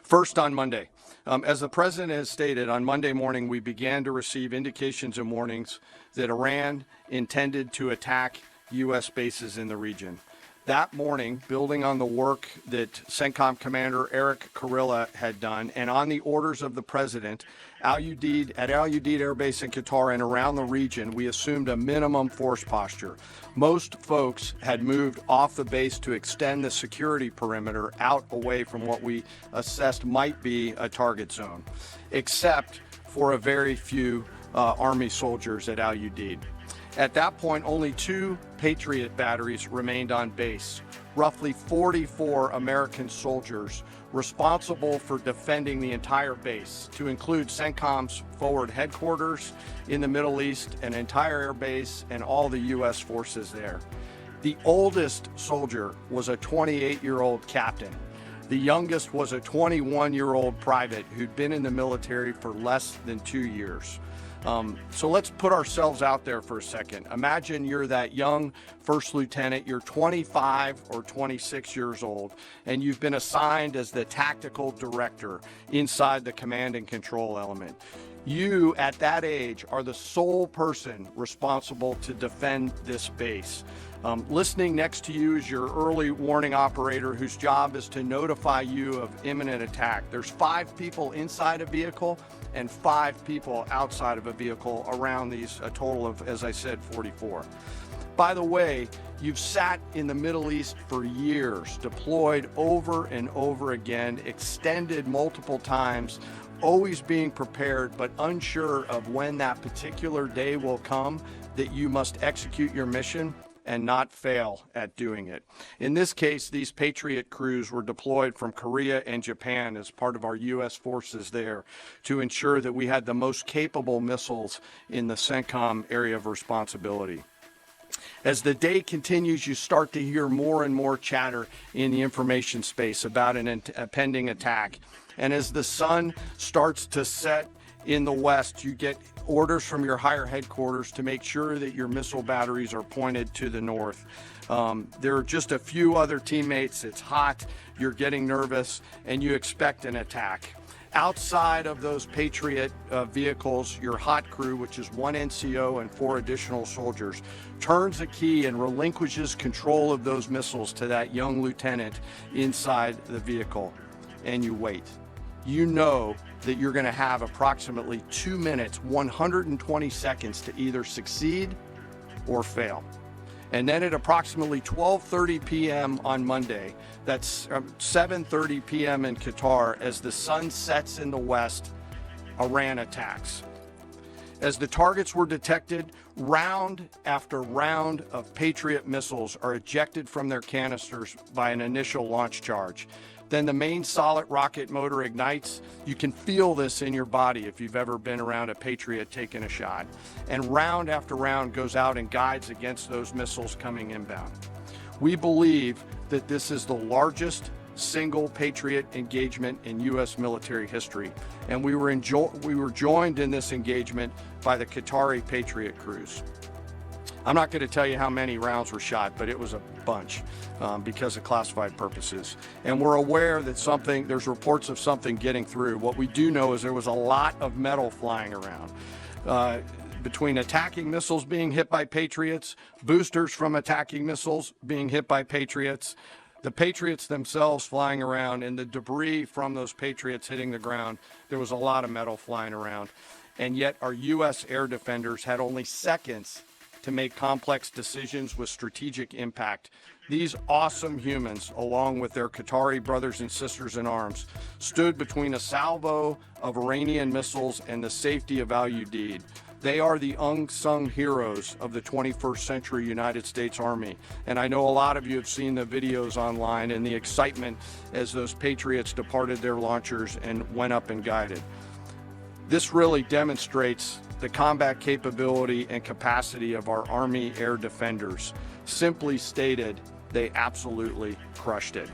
First, on Monday. As the president has stated, on Monday morning, we began to receive indications and warnings that Iran intended to attack U.S. bases in the region. That morning, building on the work that CENTCOM Commander Eric Kurilla had done, and on the orders of the president, at Al Udeid Air Base in Qatar and around the region, we assumed a minimum force posture. Most folks had moved off the base to extend the security perimeter out away from what we assessed might be a target zone, except for a very few Army soldiers at Al Udeid. At that point, only 2 Patriot batteries remained on base, roughly 44 American soldiers responsible for defending the entire base, to include CENTCOM's forward headquarters in the Middle East, an entire air base, and all the U.S. forces there. The oldest soldier was a 28-year-old captain. The youngest was a 21-year-old private who'd been in the military for less than 2 years. So let's put ourselves out there for a second. Imagine you're that young first lieutenant, you're 25 or 26 years old, and you've been assigned as the tactical director inside the command and control element. You, at that age, are the sole person responsible to defend this base. Listening next to you is your early warning operator whose job is to notify you of imminent attack. There's 5 people inside a vehicle and 5 people outside of a vehicle around these, a total of, as I said, 44. By the way, you've sat in the Middle East for years, deployed over and over again, extended multiple times, always being prepared, but unsure of when that particular day will come that you must execute your mission and not fail at doing it. In this case, these Patriot crews were deployed from Korea and Japan as part of our U.S. forces there to ensure that we had the most capable missiles in the CENTCOM area of responsibility. As the day continues, you start to hear more and more chatter in the information space about a pending attack. And as the sun starts to set in the west, you get orders from your higher headquarters to make sure that your missile batteries are pointed to the north. There are just a few other teammates. It's hot, you're getting nervous, and you expect an attack. Outside of those Patriot vehicles, your hot crew, which is 1 NCO and 4 additional soldiers, turns a key and relinquishes control of those missiles to that young lieutenant inside the vehicle, and you wait. You know that you're going to have approximately 2 minutes, 120 seconds to either succeed or fail. And then at approximately 12:30 p.m. on Monday, that's 7:30 p.m. in Qatar, as the sun sets in the west, Iran attacks. As the targets were detected, round after round of Patriot missiles are ejected from their canisters by an initial launch charge. Then the main solid rocket motor ignites. You can feel this in your body if you've ever been around a Patriot taking a shot. And round after round goes out and guides against those missiles coming inbound. We believe that this is the largest single Patriot engagement in U.S. military history. And we were joined in this engagement by the Qatari Patriot crews. I'm not going to tell you how many rounds were shot, but it was a bunch because of classified purposes. And we're aware that there's reports of something getting through. What we do know is there was a lot of metal flying around. Between attacking missiles being hit by Patriots, boosters from attacking missiles being hit by Patriots, the Patriots themselves flying around, and the debris from those Patriots hitting the ground, there was a lot of metal flying around. And yet our U.S. air defenders had only seconds to make complex decisions with strategic impact. These awesome humans, along with their Qatari brothers and sisters in arms, stood between a salvo of Iranian missiles and the safety of Al Udeid. They are the unsung heroes of the 21st century United States Army. And I know a lot of you have seen the videos online and the excitement as those Patriots departed their launchers and went up and guided. This really demonstrates the combat capability and capacity of our Army air defenders. Simply stated, they absolutely crushed it.